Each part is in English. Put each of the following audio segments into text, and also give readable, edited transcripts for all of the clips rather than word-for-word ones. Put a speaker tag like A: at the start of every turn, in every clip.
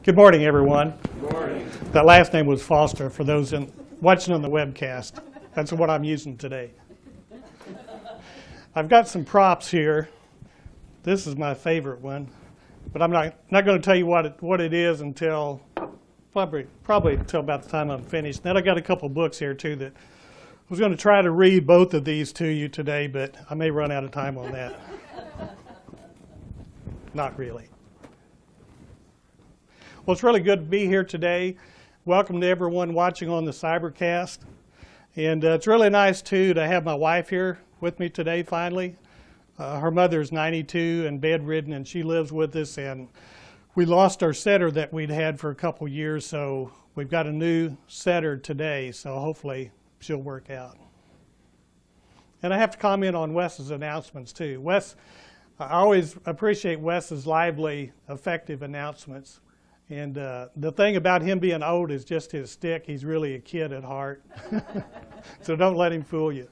A: Good morning, everyone.
B: Good morning.
A: That last name was Foster for those watching on the webcast. That's what I'm using today. I've got some props here. This is my favorite one, but I'm not going to tell you what it is until probably until about the time I'm finished. Then I got a couple books here too that I was going to try to read both of these to you today, but I may run out of time on that. Not really. Well, it's really good to be here today. Welcome to everyone watching on the Cybercast. And it's really nice, too, to have my wife here with me today, finally. Her mother's 92 and bedridden, and she lives with us. And we lost our setter that we'd had for a couple years, so we've got a new setter today, so hopefully she'll work out. And I have to comment on Wes's announcements, too. I always appreciate Wes's lively, effective announcements. And the thing about him being old is just his stick. He's really a kid at heart. So don't let him fool you.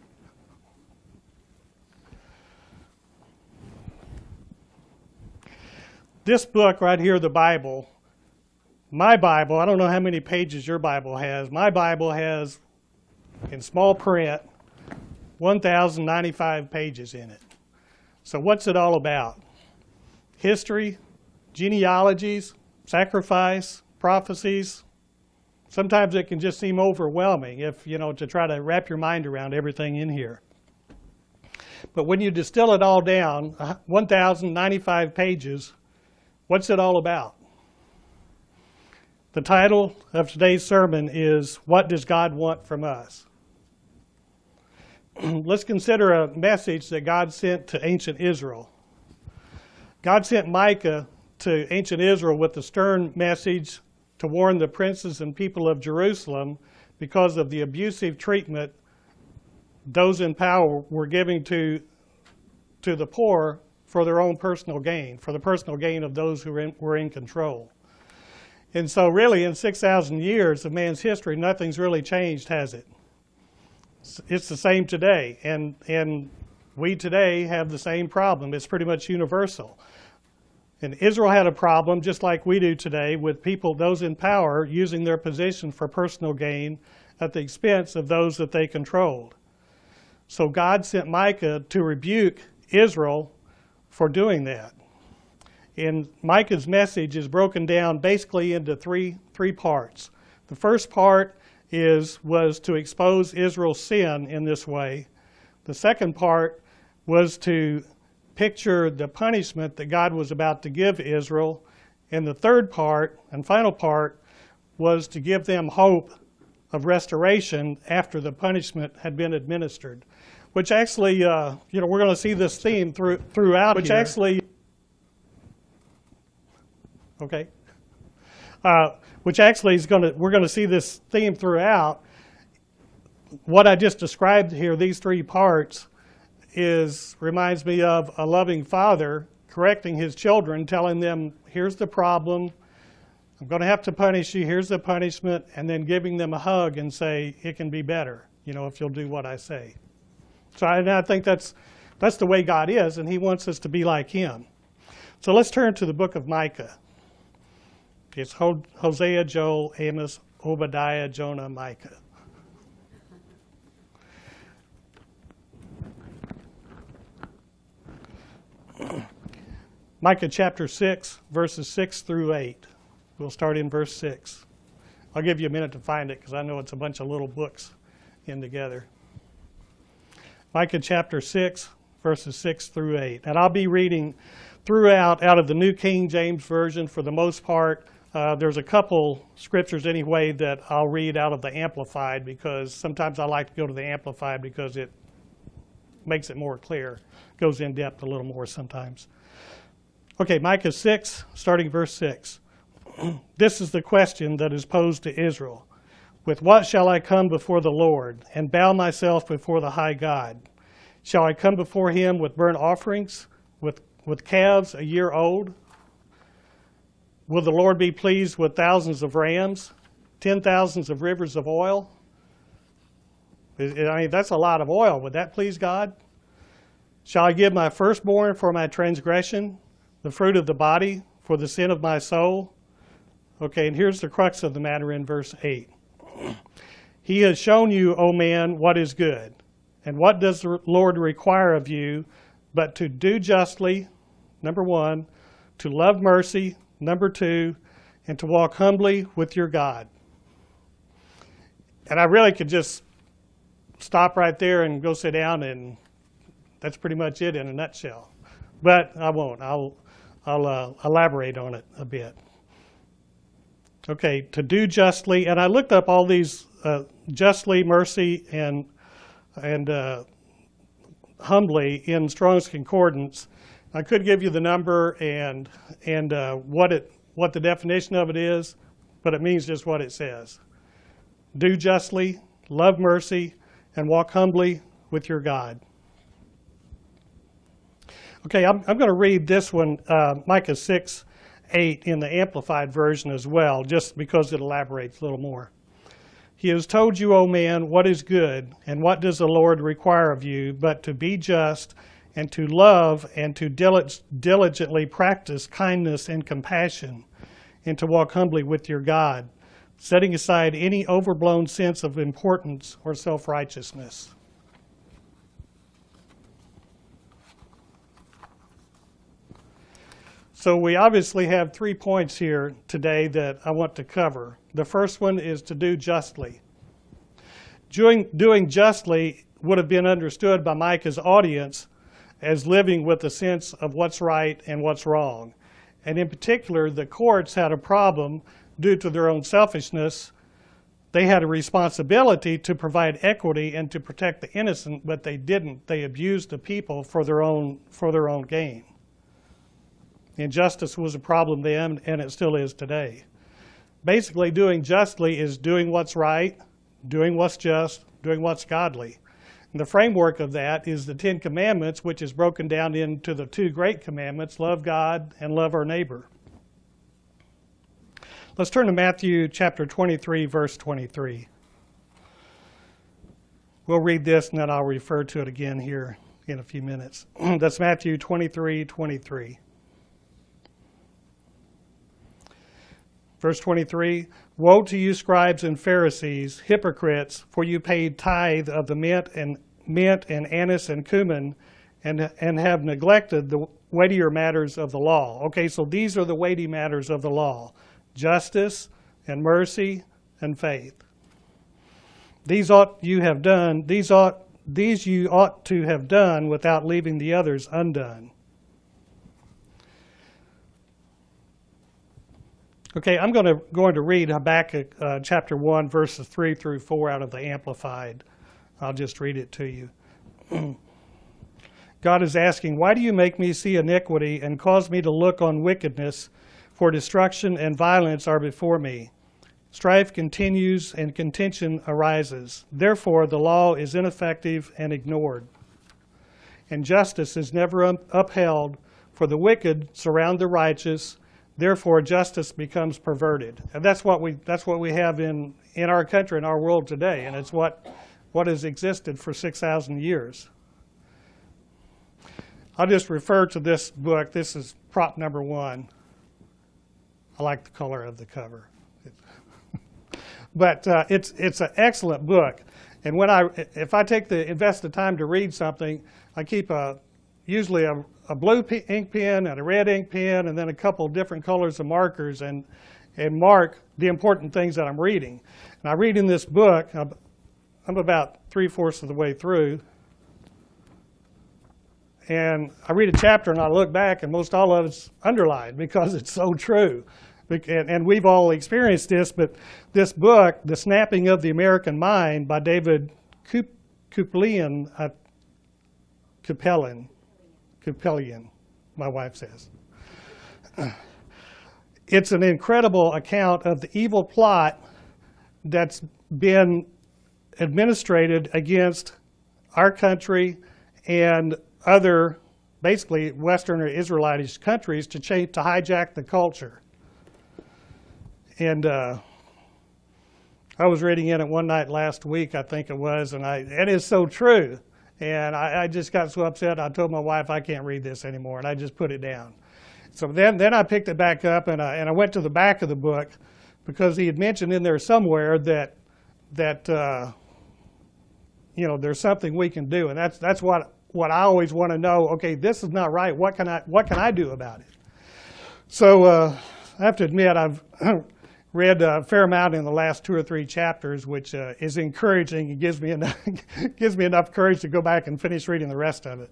A: This book right here, the Bible, my Bible, I don't know how many pages your Bible has. My Bible has, in small print, 1,095 pages in it. So what's it all about? History, genealogies, sacrifice, prophecies. Sometimes it can just seem overwhelming to try to wrap your mind around everything in here. But when you distill it all down, 1,095 pages, what's it all about? The title of today's sermon is, What Does God Want from Us? Let's consider a message that God sent to ancient Israel. God sent Micah to ancient Israel with the stern message to warn the princes and people of Jerusalem because of the abusive treatment those in power were giving to the poor for their own personal gain, for the personal gain of those who were in control. And so really in 6,000 years of man's history, nothing's really changed, has it? It's the same today, and we today have the same problem. It's pretty much universal. And Israel had a problem, just like we do today, with people, those in power, using their position for personal gain at the expense of those that they controlled. So God sent Micah to rebuke Israel for doing that. And Micah's message is broken down basically into three parts. The first part was to expose Israel's sin in this way. The second part was to picture the punishment that God was about to give Israel. And the third part and final part was to give them hope of restoration after the punishment had been administered. Which actually, we're going to see this theme throughout which here. We're going to see this theme throughout. What I just described here, these three parts, reminds me of a loving father correcting his children, telling them, here's the problem, I'm going to have to punish you, here's the punishment, and then giving them a hug and say, it can be better, if you'll do what I say. So I think that's the way God is, and he wants us to be like him. So let's turn to the book of Micah. It's Hosea, Joel, Amos, Obadiah, Jonah, Micah. Micah chapter 6, verses 6 through 8. We'll start in verse 6. I'll give you a minute to find it because I know it's a bunch of little books in together. Micah chapter 6, verses 6 through 8. And I'll be reading throughout out of the New King James Version for the most part. There's a couple scriptures anyway that I'll read out of the Amplified because sometimes I like to go to the Amplified because it makes it more clear, goes in depth a little more sometimes. Okay, Micah 6, starting verse 6. This is the question that is posed to Israel. With what shall I come before the Lord and bow myself before the high God? Shall I come before him with burnt offerings, with calves a year old? Will the Lord be pleased with thousands of rams, 10,000s of rivers of oil? That's a lot of oil. Would that please God? Shall I give my firstborn for my transgression, the fruit of the body for the sin of my soul? Okay, and here's the crux of the matter in verse 8. He has shown you, O man, what is good. And what does the Lord require of you but to do justly, number one, to love mercy, number two, and to walk humbly with your God. And I really could just stop right there and go sit down, and that's pretty much it in a nutshell. But I won't. I'll elaborate on it a bit. Okay, to do justly, and I looked up all these justly, mercy, and humbly in Strong's Concordance. I could give you the number and what the definition of it is, but it means just what it says. Do justly, love mercy, and walk humbly with your God. Okay, I'm going to read this one, Micah 6:8 in the Amplified Version as well, just because it elaborates a little more. He has told you, O man, what is good, and what does the Lord require of you, but to be just, and to love, and to diligently practice kindness and compassion, and to walk humbly with your God, setting aside any overblown sense of importance or self-righteousness. So we obviously have 3 points here today that I want to cover. The first one is to do justly. Doing justly would have been understood by Micah's audience as living with a sense of what's right and what's wrong. And in particular, the courts had a problem due to their own selfishness. They had a responsibility to provide equity and to protect the innocent, but they didn't. They abused the people for their own gain. Injustice was a problem then, and it still is today. Basically, doing justly is doing what's right, doing what's just, doing what's godly. And the framework of that is the 10 Commandments, which is broken down into the 2 great commandments, love God and love our neighbor. Let's turn to Matthew chapter 23, verse 23. We'll read this, and then I'll refer to it again here in a few minutes. That's Matthew 23:23. Verse 23, woe to you, scribes and Pharisees, hypocrites, for you paid tithe of the mint and anise and cumin, and have neglected the weightier matters of the law. Okay, so these are the weighty matters of the law: justice and mercy and faith. These you ought to have done without leaving the others undone. Okay, I'm going to read Habakkuk chapter 1, verses 3 through 4 out of the Amplified. I'll just read it to you. God is asking, why do you make me see iniquity and cause me to look on wickedness? For destruction and violence are before me. Strife continues and contention arises. Therefore, the law is ineffective and ignored. And justice is never upheld, for the wicked surround the righteous. Therefore, justice becomes perverted. And that's what we have in our country, in our world today, and it's what has existed for 6,000 years. I'll just refer to this book. This is prop number 1. I like the color of the cover. But it's an excellent book. And if I invest the time to read something, I keep usually a blue ink pen and a red ink pen, and then a couple different colors of markers, and mark the important things that I'm reading. And I read in this book, I'm about 3/4 of the way through, and I read a chapter and I look back, and most all of it's underlined because it's so true. And we've all experienced this, but this book, The Snapping of the American Mind by David Kupelian, my wife says. It's an incredible account of the evil plot that's been administrated against our country and other, basically, Western or Israelitish countries to hijack the culture. And I was reading in it one night last week, I think it was, and it is so true. And I just got so upset, I told my wife, I can't read this anymore, and I just put it down. So then I picked it back up, and I went to the back of the book, because he had mentioned in there somewhere that there's something we can do, and that's what I always want to know. Okay, this is not right. What can I do about it? So I have to admit I've read a fair amount in the last 2 or 3 chapters, which is encouraging. It gives me enough courage to go back and finish reading the rest of it.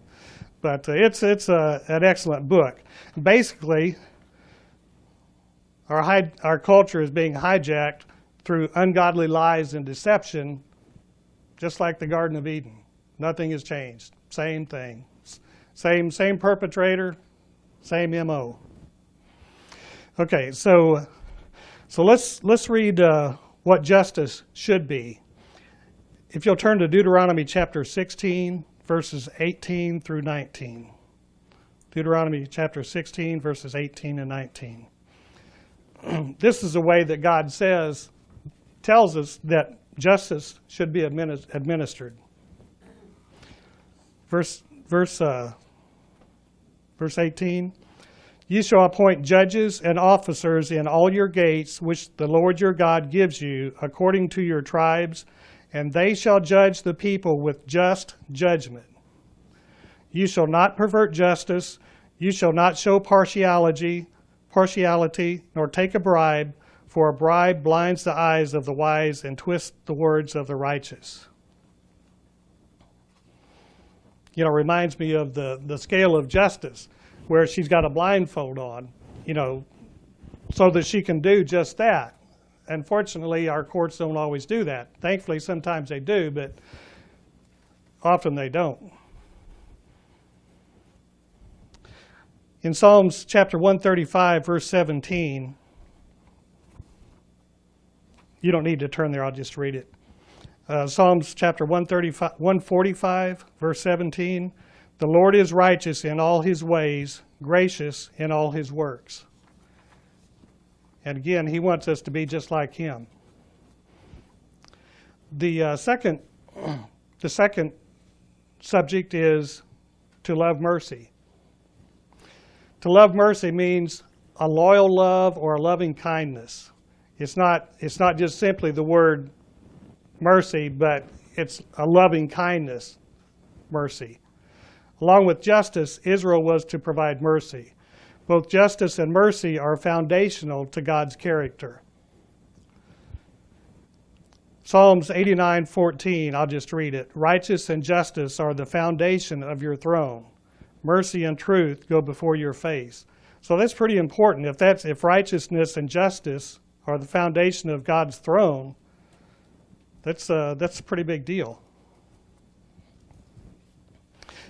A: But it's an excellent book. Basically, our culture is being hijacked through ungodly lies and deception, just like the Garden of Eden. Nothing has changed. Same thing. Same perpetrator, same MO. Okay, so let's read what justice should be. If you'll turn to Deuteronomy chapter 16, verses 18 through 19. Deuteronomy chapter 16, verses 18 and 19. This is the way that God tells us that justice should be administered. Verse 18. You shall appoint judges and officers in all your gates, which the Lord your God gives you, according to your tribes, and they shall judge the people with just judgment. You shall not pervert justice. You shall not show partiality, nor take a bribe, for a bribe blinds the eyes of the wise and twists the words of the righteous. Reminds me of the scale of justice, where she's got a blindfold on, so that she can do just that. Unfortunately, our courts don't always do that. Thankfully, sometimes they do, but often they don't. In Psalms chapter 135, verse 17, you don't need to turn there, I'll just read it. Psalms chapter 145, verse 17, the Lord is righteous in all his ways, gracious in all his works. And again, he wants us to be just like him. The second subject is to love mercy. To love mercy means a loyal love or a loving kindness. It's not just simply the word mercy, but it's a loving kindness, mercy. Along with justice, Israel was to provide mercy. Both justice and mercy are foundational to God's character. Psalms 89:14, I'll just read it. Righteous and justice are the foundation of your throne. Mercy and truth go before your face. So that's pretty important. If righteousness and justice are the foundation of God's throne, that's a pretty big deal.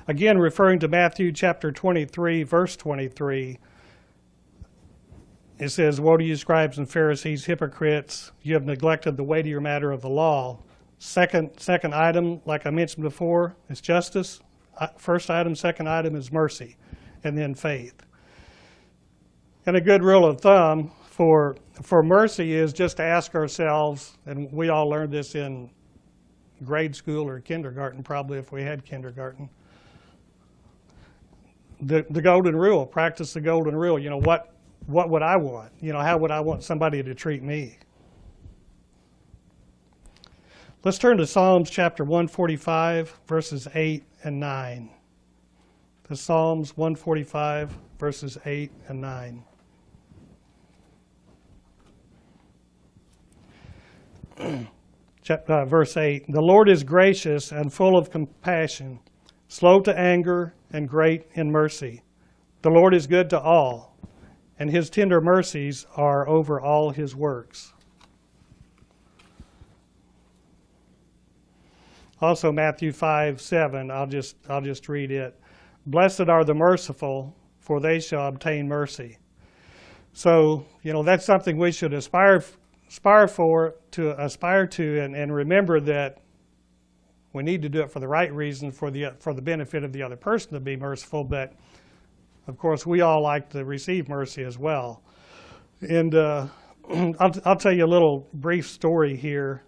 A: Again, referring to Matthew chapter 23, verse 23, it says, woe to you, scribes and Pharisees, hypocrites, you have neglected the weightier matter of the law. Second item, like I mentioned before, is justice. First item, second item is mercy, and then faith. And a good rule of thumb for mercy is just to ask ourselves, and we all learned this in grade school or kindergarten, probably if we had kindergarten, the golden rule, practice the golden rule. What would I want? How would I want somebody to treat me? Let's turn to Psalms chapter 145, verses 8 and 9. The Psalms 145, verses 8 and 9. Verse 8, the Lord is gracious and full of compassion, slow to anger and great in mercy. The Lord is good to all, and his tender mercies are over all his works. Also Matthew 5:7, I'll just read it. Blessed are the merciful, for they shall obtain mercy. So, that's something we should aspire to, and remember that we need to do it for the right reason, for the benefit of the other person to be merciful, but of course we all like to receive mercy as well. And I'll tell you a little brief story here.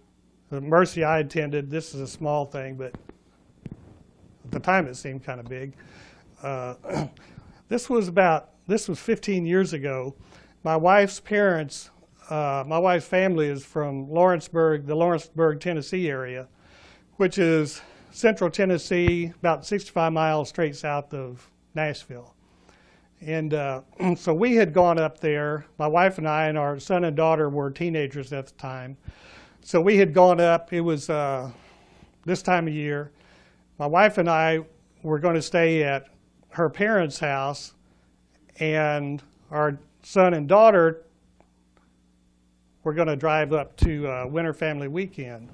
A: The mercy I attended, this is a small thing, but at the time it seemed kind of big. This was 15 years ago. My wife's parents my wife's family is from Lawrenceburg, the Lawrenceburg, Tennessee area, which is central Tennessee, about 65 miles straight south of Nashville. And so we had gone up there. My wife and I and our son and daughter were teenagers at the time. So we had gone up. It was this time of year. My wife and I were going to stay at her parents' house, and our son and daughter were going to drive up to Winter Family Weekend.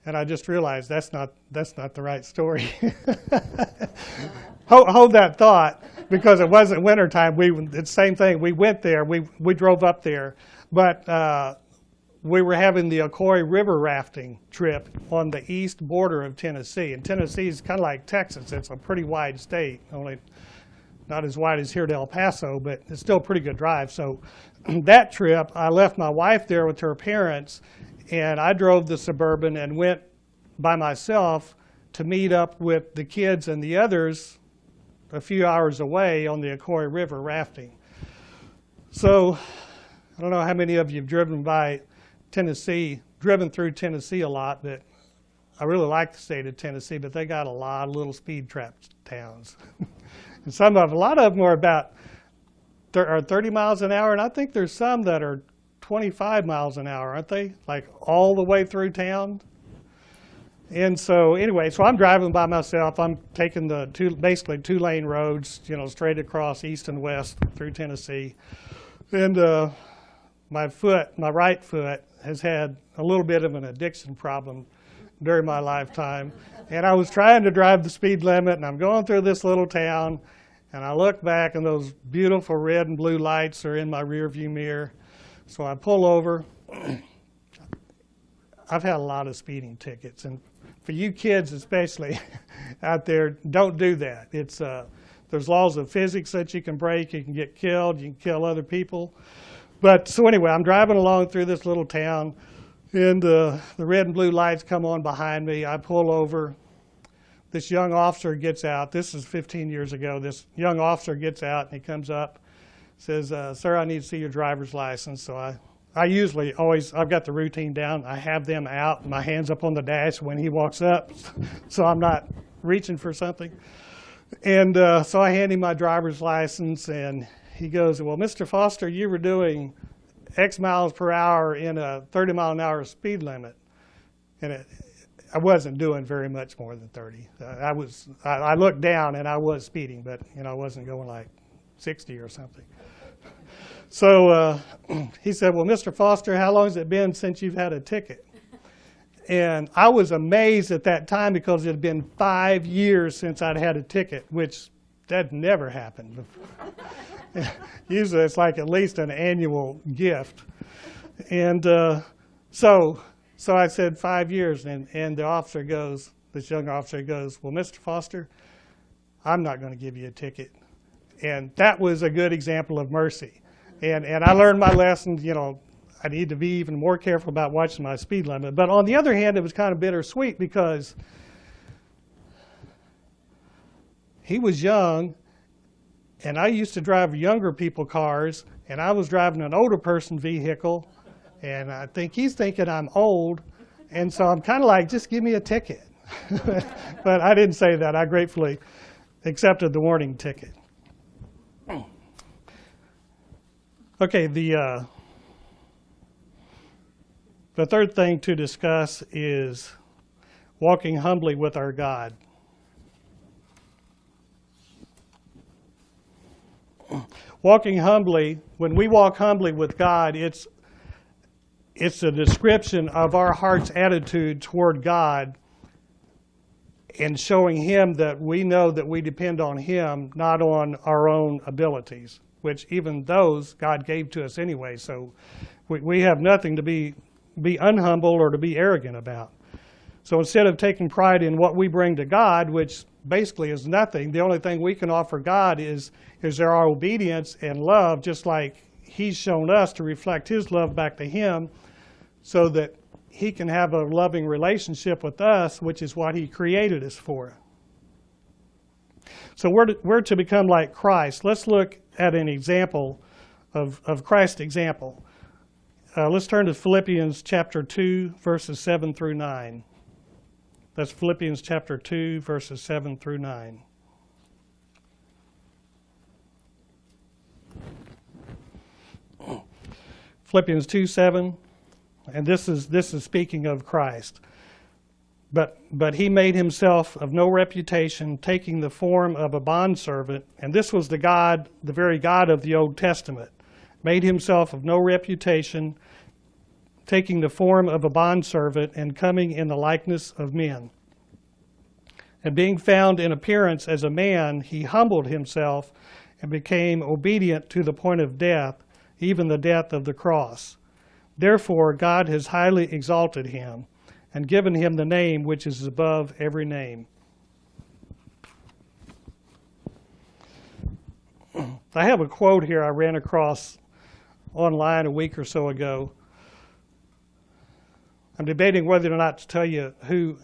A: And I just realized that's not the right story. Hold that thought, because it wasn't wintertime. It's the same thing. We went there. We drove up there, but we were having the Ocoee River rafting trip on the east border of Tennessee. And Tennessee is kind of like Texas. It's a pretty wide state, only not as wide as here to El Paso, but it's still a pretty good drive. So that trip, I left my wife there with her parents, and I drove the Suburban and went by myself to meet up with the kids and the others a few hours away on the Ocoee River rafting. So I don't know how many of you have driven through Tennessee a lot, but I really like the state of Tennessee, but they got a lot of little speed trap towns. And a lot of them are about 30 miles an hour, and I think there's some that are 25 miles an hour, aren't they? Like all the way through town. And so anyway, so I'm driving by myself. I'm taking the basically two-lane roads, straight across east and west through Tennessee. And my right foot has had a little bit of an addiction problem during my lifetime. And I was trying to drive the speed limit, and I'm going through this little town, and I look back, and those beautiful red and blue lights are in my rearview mirror. So I pull over. I've had a lot of speeding tickets, and for you kids especially out there, don't do that. There's laws of physics that you can break. You can get killed. You can kill other people. But so anyway, I'm driving along through this little town, and the red and blue lights come on behind me. I pull over. This young officer gets out. This is 15 years ago. This young officer gets out, and he comes up, says, "Sir, I need to see your driver's license." So I usually I've got the routine down. I have them out, my hands up on the dash when he walks up, so I'm not reaching for something. And so I hand him my driver's license, and he goes, "Well, Mr. Foster, you were doing X miles per hour in a 30 mile an hour speed limit." And I wasn't doing very much more than 30. I looked down, and I was speeding, but I wasn't going like 60 or something. So he said, "Well, Mr. Foster, how long has it been since you've had a ticket?" And I was amazed at that time, because it had been 5 years since I'd had a ticket, which that never happened before. Usually it's like at least an annual gift. And so I said 5 years, and this young officer goes, "Well, Mr. Foster, I'm not going to give you a ticket." And that was a good example of mercy. And I learned my lesson. I need to be even more careful about watching my speed limit. But on the other hand, it was kind of bittersweet, because he was young, and I used to drive younger people cars, and I was driving an older person vehicle, and I think he's thinking I'm old, and so I'm kind of like, just give me a ticket. But I didn't say that. I gratefully accepted the warning ticket. Okay, the third thing to discuss is walking humbly with our God. Walking humbly, when we walk humbly with God, it's a description of our heart's attitude toward God, and showing Him that we know that we depend on Him, not on our own abilities, which even those God gave to us anyway. So we have nothing to be unhumble or to be arrogant about. So instead of taking pride in what we bring to God, which basically is nothing, the only thing we can offer God is our obedience and love, just like He's shown us, to reflect His love back to Him, so that He can have a loving relationship with us, which is what He created us for. So we're to become like Christ. Let's look at an example of Christ's example. Let's turn to Philippians chapter 2, verses 7 through 9. That's Philippians chapter 2, verses 7 through 9. Philippians 2, 7, and this is speaking of Christ. But he made himself of no reputation, taking the form of a bondservant, and this was the very God of the Old Testament, made himself of no reputation, taking the form of a bondservant and coming in the likeness of men. And being found in appearance as a man, he humbled himself and became obedient to the point of death, even the death of the cross. Therefore God has highly exalted him and given him the name which is above every name. I have a quote here I ran across online a week or so ago. I'm debating whether or not to tell you who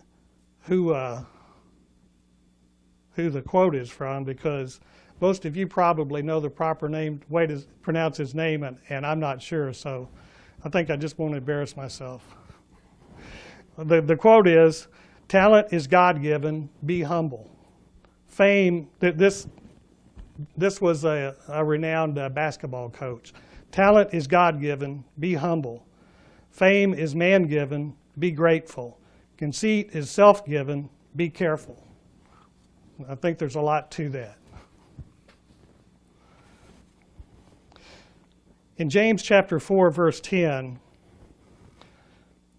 A: the quote is from, because most of you probably know the proper way to pronounce his name, and I'm not sure, so I think I just won't embarrass myself. The quote is, "Talent is God-given, be humble." Fame, this was a renowned basketball coach. "Talent is God-given, be humble. Fame is man-given, be grateful. Conceit is self-given, be careful." I think there's a lot to that. In James chapter 4, verse 10,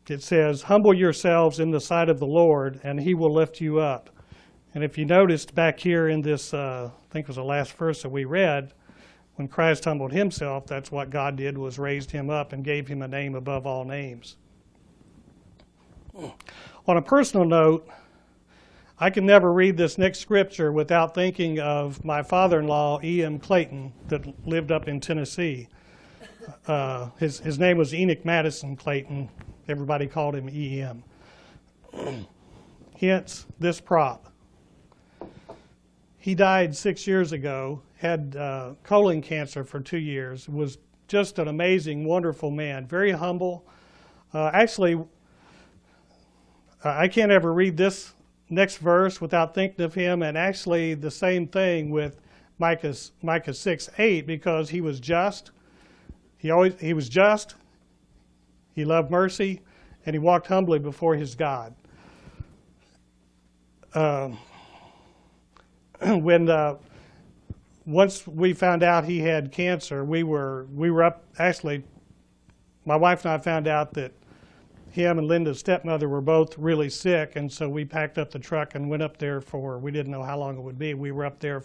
A: it says, "Humble yourselves in the sight of the Lord, and he will lift you up." And if you noticed back here in this, I think it was the last verse that we read, when Christ humbled himself, that's what God did, was raised him up and gave him a name above all names. On a personal note, I can never read this next scripture without thinking of my father-in-law, E.M. Clayton, that lived up in Tennessee. His name was Enoch Madison Clayton. Everybody called him E.M. Hence this prop. He died 6 years ago, had colon cancer for 2 years, was just an amazing, wonderful man, very humble. Actually, I can't ever read this next verse without thinking of him, and actually the same thing with Micah 6:8, because he was just. He was just. He loved mercy, and he walked humbly before his God. Once we found out he had cancer, we were up. Actually, my wife and I found out that him and Linda's stepmother were both really sick, and so we packed up the truck and went up there we didn't know how long it would be. We were up there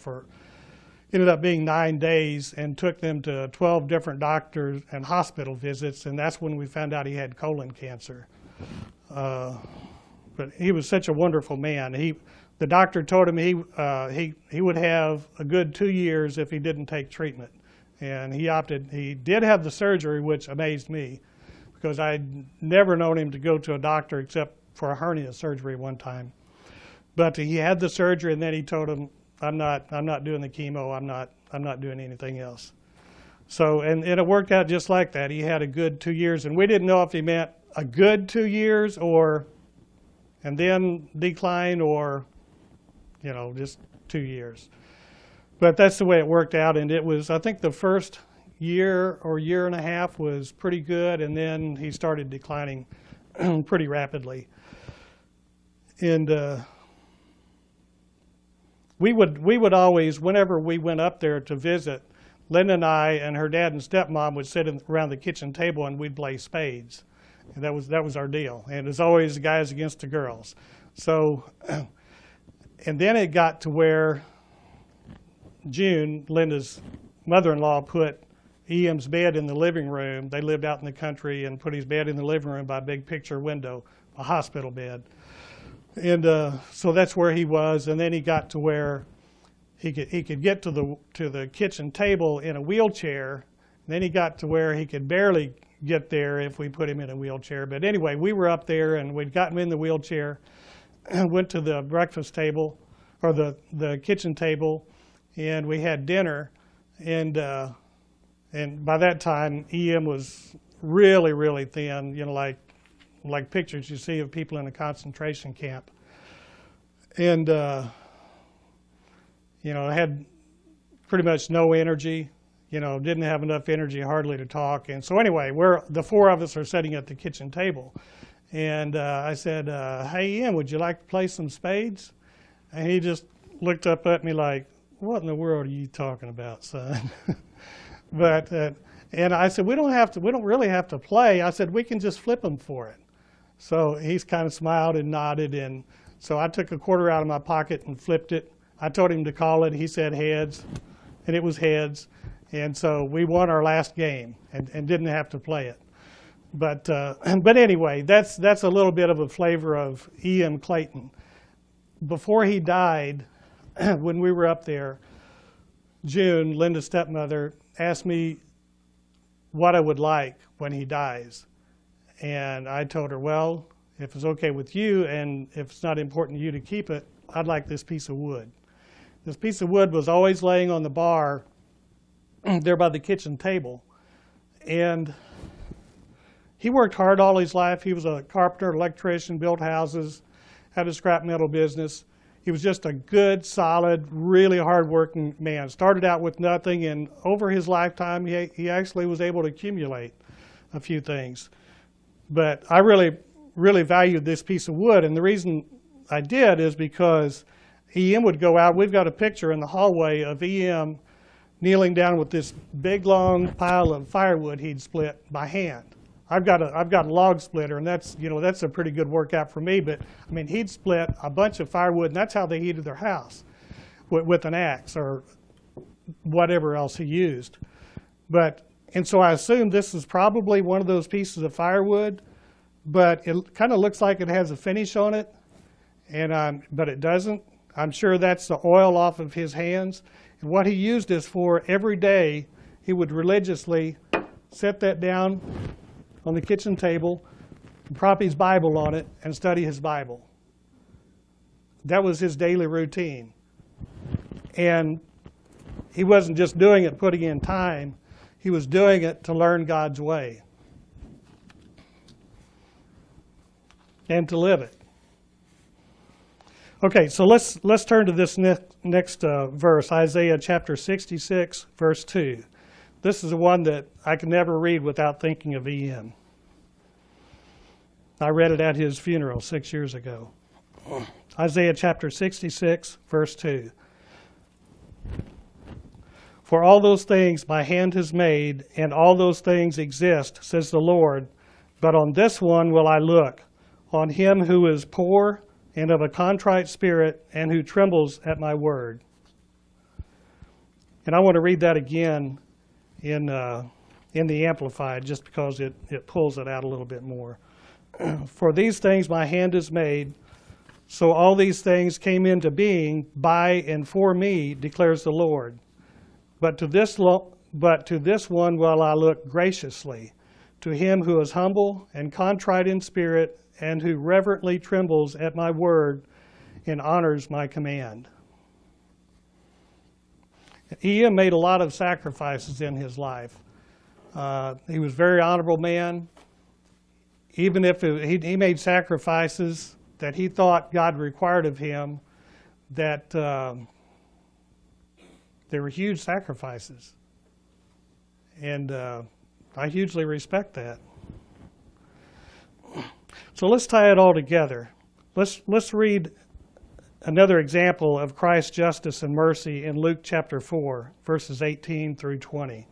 A: ended up being 9 days, and took them to 12 different doctors and hospital visits, and that's when we found out he had colon cancer. But he was such a wonderful man. The doctor told him he would have a good 2 years if he didn't take treatment, and he opted. He did have the surgery, which amazed me, because I'd never known him to go to a doctor except for a hernia surgery one time. But he had the surgery, and then he told him, I'm not doing the chemo, I'm not doing anything else. So, and it worked out just like that. He had a good 2 years, and we didn't know if he meant a good 2 years and then decline, or, just 2 years. But that's the way it worked out, and it was, I think the first year or year and a half was pretty good, and then he started declining pretty rapidly. And we would always, whenever we went up there to visit, Linda and I and her dad and stepmom would sit around the kitchen table, and we'd play spades. And that was our deal. And it was always the guys against the girls. So, and then it got to where June, Linda's mother-in-law, put E.M.'s bed in the living room. They lived out in the country, and put his bed in the living room by a big picture window, a hospital bed. And so that's where he was. And then he got to where he could get to the kitchen table in a wheelchair. And then he got to where he could barely get there if we put him in a wheelchair. But anyway, we were up there, and we'd got him in the wheelchair, and went to the breakfast table, or the kitchen table, and we had dinner. And And by that time, EM was really, really thin, like pictures you see of people in a concentration camp. And, I had pretty much no energy, didn't have enough energy hardly to talk. And so anyway, the four of us are sitting at the kitchen table. And I said, hey, Ian, would you like to play some spades? And he just looked up at me like, what in the world are you talking about, son? But and I said, we don't really have to play. I said, we can just flip them for it. So he's kind of smiled and nodded. And so I took a quarter out of my pocket and flipped it. I told him to call it. He said heads, and it was heads. And so we won our last game and didn't have to play it. But anyway, that's a little bit of a flavor of E.M. Clayton. Before he died, when we were up there, June, Linda's stepmother, asked me what I would like when he dies. And I told her, well, if it's okay with you and if it's not important to you to keep it, I'd like this piece of wood. This piece of wood was always laying on the bar there by the kitchen table. And he worked hard all his life. He was a carpenter, electrician, built houses, had a scrap metal business. He was just a good, solid, really hard-working man. Started out with nothing, and over his lifetime, he actually was able to accumulate a few things. But I really, really valued this piece of wood, and the reason I did is because E.M. would go out. We've got a picture in the hallway of E.M. kneeling down with this big, long pile of firewood he'd split by hand. I've got a log splitter, and that's a pretty good workout for me. But I mean, he'd split a bunch of firewood, and that's how they heated their house, with an axe or whatever else he used. And so I assumed this is probably one of those pieces of firewood, but it kind of looks like it has a finish on it, but it doesn't. I'm sure that's the oil off of his hands. And what he used this for every day, he would religiously set that down on the kitchen table, prop his Bible on it, and study his Bible. That was his daily routine. And he wasn't just doing it, putting in time. He was doing it to learn God's way and to live it. Okay, so let's turn to this next verse, Isaiah chapter 66, verse 2. This is the one that I can never read without thinking of E.M. I read it at his funeral 6 years ago. Isaiah chapter 66, verse 2. For all those things my hand has made, and all those things exist, says the Lord, but on this one will I look, on him who is poor and of a contrite spirit, and who trembles at my word. And I want to read that again in the Amplified, just because it pulls it out a little bit more. For these things my hand is made, so all these things came into being by and for me, declares the Lord. But to this one will I look graciously, to him who is humble and contrite in spirit, and who reverently trembles at my word and honors my command. E.M. made a lot of sacrifices in his life. He was a very honorable man. Even if he made sacrifices that he thought God required of him, that they were huge sacrifices. And I hugely respect that. So let's tie it all together. Let's read another example of Christ's justice and mercy in Luke chapter 4, verses 18 through 20.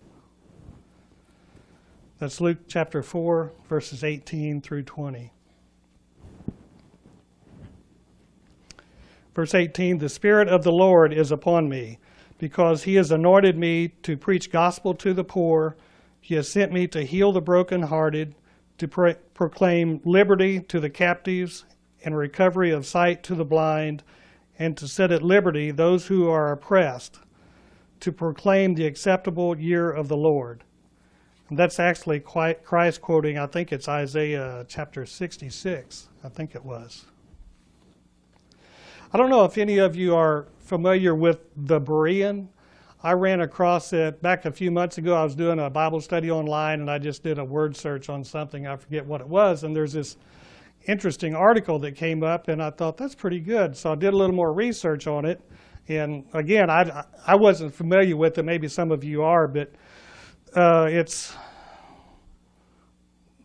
A: That's Luke chapter 4, verses 18 through 20. Verse 18, the Spirit of the Lord is upon me, because he has anointed me to preach gospel to the poor. He has sent me to heal the brokenhearted, to proclaim liberty to the captives and recovery of sight to the blind, and to set at liberty those who are oppressed, to proclaim the acceptable year of the Lord. And that's actually Christ quoting, I think it's Isaiah chapter 66, I think it was. I don't know if any of you are familiar with the Berean. I ran across it back a few months ago. I was doing a Bible study online, and I just did a word search on something. I forget what it was, and there's this interesting article that came up, and I thought, that's pretty good. So I did a little more research on it. And again, I wasn't familiar with it. Maybe some of you are, but it's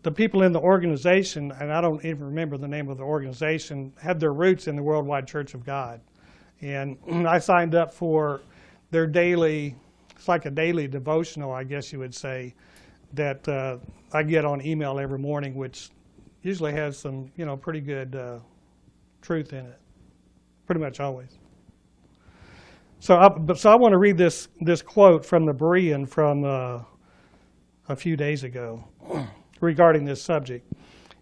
A: the people in the organization, and I don't even remember the name of the organization, had their roots in the Worldwide Church of God. And I signed up for their daily, it's like a daily devotional, I guess you would say, that I get on email every morning, which usually has some, pretty good truth in it, pretty much always. So I want to read this quote from the Berean from a few days ago regarding this subject.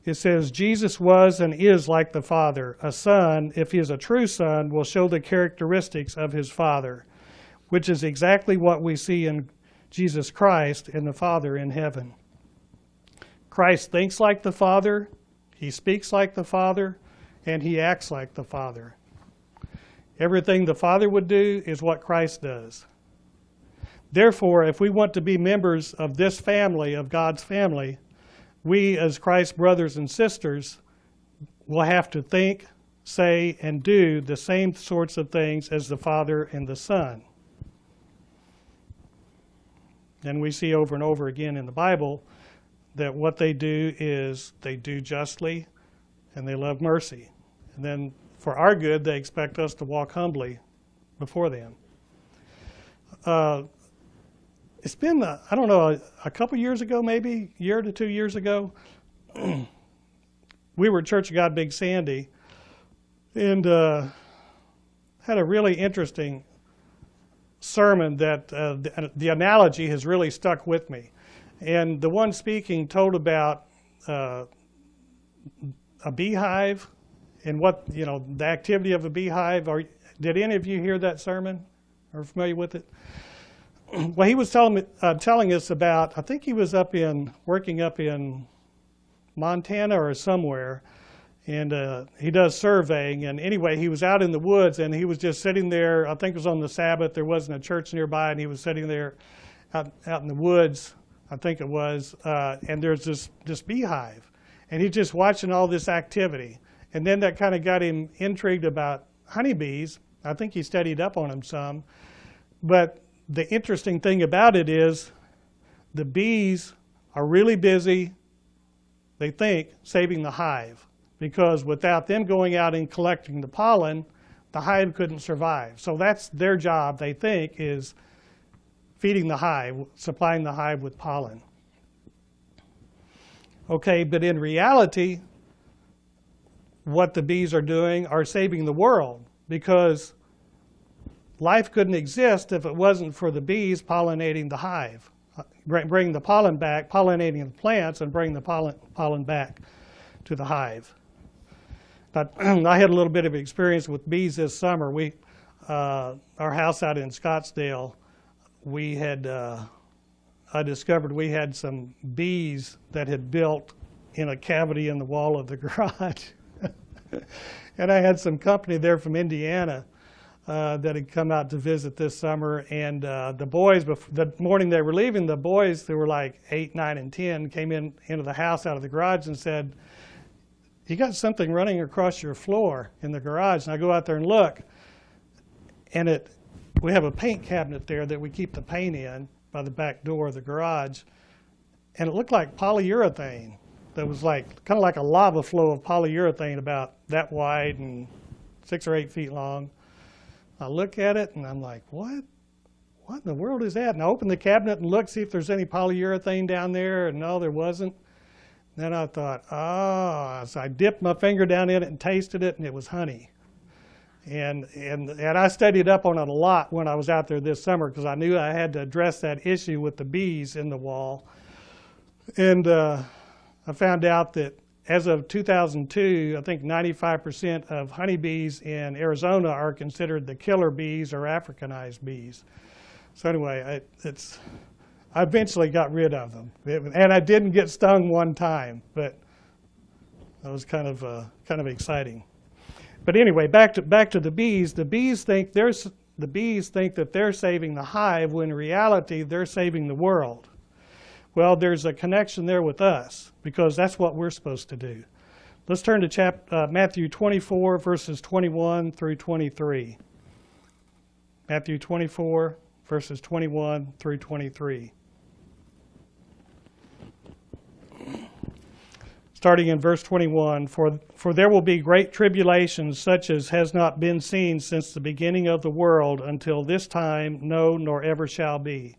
A: It says, Jesus was and is like the Father. A son, if he is a true son, will show the characteristics of his Father, which is exactly what we see in Jesus Christ and the Father in heaven. Christ thinks like the Father, he speaks like the Father, and he acts like the Father. Everything the Father would do is what Christ does. Therefore, if we want to be members of this family, of God's family, we as Christ's brothers and sisters will have to think, say, and do the same sorts of things as the Father and the Son. And we see over and over again in the Bible that what they do is they do justly and they love mercy. And then for our good, they expect us to walk humbly before them. It's been, I don't know, a couple years ago, maybe, a year to 2 years ago, we were at Church of God Big Sandy and had a really interesting sermon that the analogy has really stuck with me. And the one speaking told about a beehive and what, the activity of a beehive. Did any of you hear that sermon? Are familiar with it? Well, he was telling us about, I think he was working up in Montana or somewhere, and he does surveying. And anyway, he was out in the woods, and he was just sitting there. I think it was on the Sabbath. There wasn't a church nearby, and he was sitting there out in the woods, I think it was, and there's this beehive. And he's just watching all this activity. And then that kind of got him intrigued about honeybees. I think he studied up on them some. But the interesting thing about it is the bees are really busy, they think, saving the hive. Because without them going out and collecting the pollen, the hive couldn't survive. So that's their job, they think, is feeding the hive, supplying the hive with pollen. Okay, but in reality, what the bees are doing are saving the world, because life couldn't exist if it wasn't for the bees pollinating the hive, bringing the pollen back, pollinating the plants, and bringing the pollen back to the hive. But I had a little bit of experience with bees this summer. Our house out in Scottsdale, I discovered we had some bees that had built in a cavity in the wall of the garage. And I had some company there from Indiana that had come out to visit this summer, and the boys, the morning they were leaving, the boys, they were like 8, 9, and 10, came into the house out of the garage and said, "You got something running across your floor in the garage." And I go out there and look, and we have a paint cabinet there that we keep the paint in by the back door of the garage, and it looked like polyurethane. That was like kind of like a lava flow of polyurethane about that wide and 6 or 8 feet long. I look at it and I'm like, what in the world is that? And I open the cabinet and look, see if there's any polyurethane down there, and no, there wasn't. Then I thought, so I dipped my finger down in it and tasted it, and it was honey. And I studied up on it a lot when I was out there this summer, because I knew I had to address that issue with the bees in the wall. And I found out that as of 2002, I think 95% of honeybees in Arizona are considered the killer bees or Africanized bees. So anyway, I eventually got rid of them, and I didn't get stung one time, but that was kind of exciting. But anyway, back to the bees. The bees think the bees think that they're saving the hive when in reality they're saving the world. Well, there's a connection there with us because that's what we're supposed to do. Let's turn to Matthew 24, verses 21 through 23. Matthew 24, verses 21 through 23. Starting in verse 21, For there will be great tribulations, such as has not been seen since the beginning of the world until this time, no, nor ever shall be.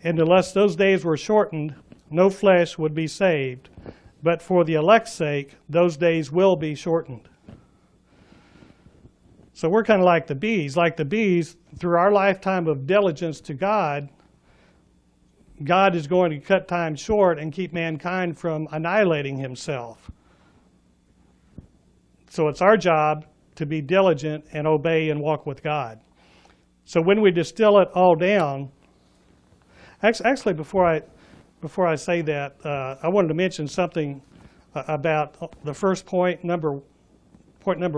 A: And unless those days were shortened, no flesh would be saved. But for the elect's sake, those days will be shortened. So we're kind of like the bees. Like the bees, through our lifetime of diligence to God, God is going to cut time short and keep mankind from annihilating himself. So it's our job to be diligent and obey and walk with God. So when we distill it all down, actually before I say that, I wanted to mention something about the first point number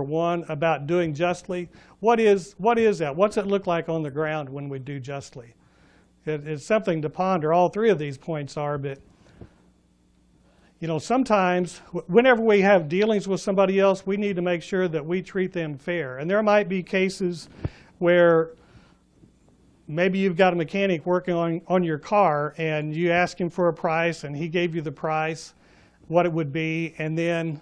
A: one, about doing justly. What is that? What's it look like on the ground when we do justly? It's something to ponder. All three of these points are, but sometimes whenever we have dealings with somebody else, we need to make sure that we treat them fair. And there might be cases where maybe you've got a mechanic working on your car and you ask him for a price and he gave you the price, what it would be, and then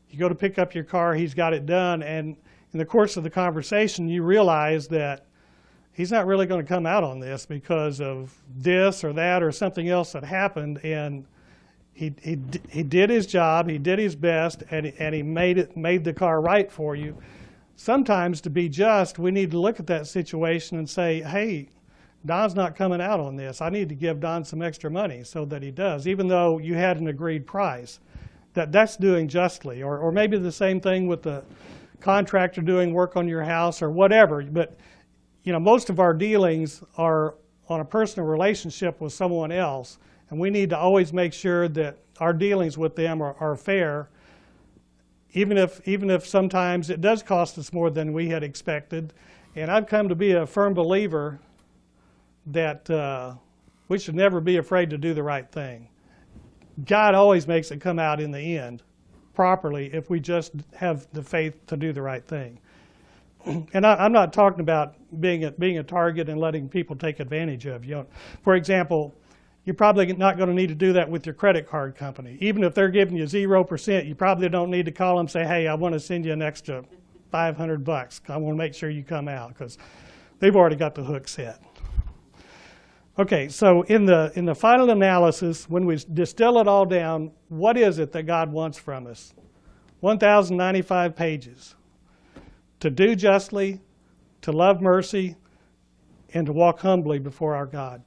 A: you go to pick up your car, he's got it done, and in the course of the conversation you realize that he's not really going to come out on this because of this or that or something else that happened, and he did his job, he did his best, and he made the car right for you. Sometimes to be just, we need to look at that situation and say, hey, Don's not coming out on this. I need to give Don some extra money so that he does, even though you had an agreed price. That's doing justly. Or maybe the same thing with the contractor doing work on your house or whatever. But most of our dealings are on a personal relationship with someone else, and we need to always make sure that our dealings with them are fair, even if sometimes it does cost us more than we had expected. And I've come to be a firm believer that we should never be afraid to do the right thing. God always makes it come out in the end properly if we just have the faith to do the right thing. And I'm not talking about being a target and letting people take advantage of you. For example, you're probably not going to need to do that with your credit card company. Even if they're giving you 0%, you probably don't need to call them and say, hey, I want to send you an extra $500. I want to make sure you come out, because they've already got the hook set. Okay, so in the final analysis, when we distill it all down, what is it that God wants from us? 1,095 pages. To do justly, to love mercy, and to walk humbly before our God.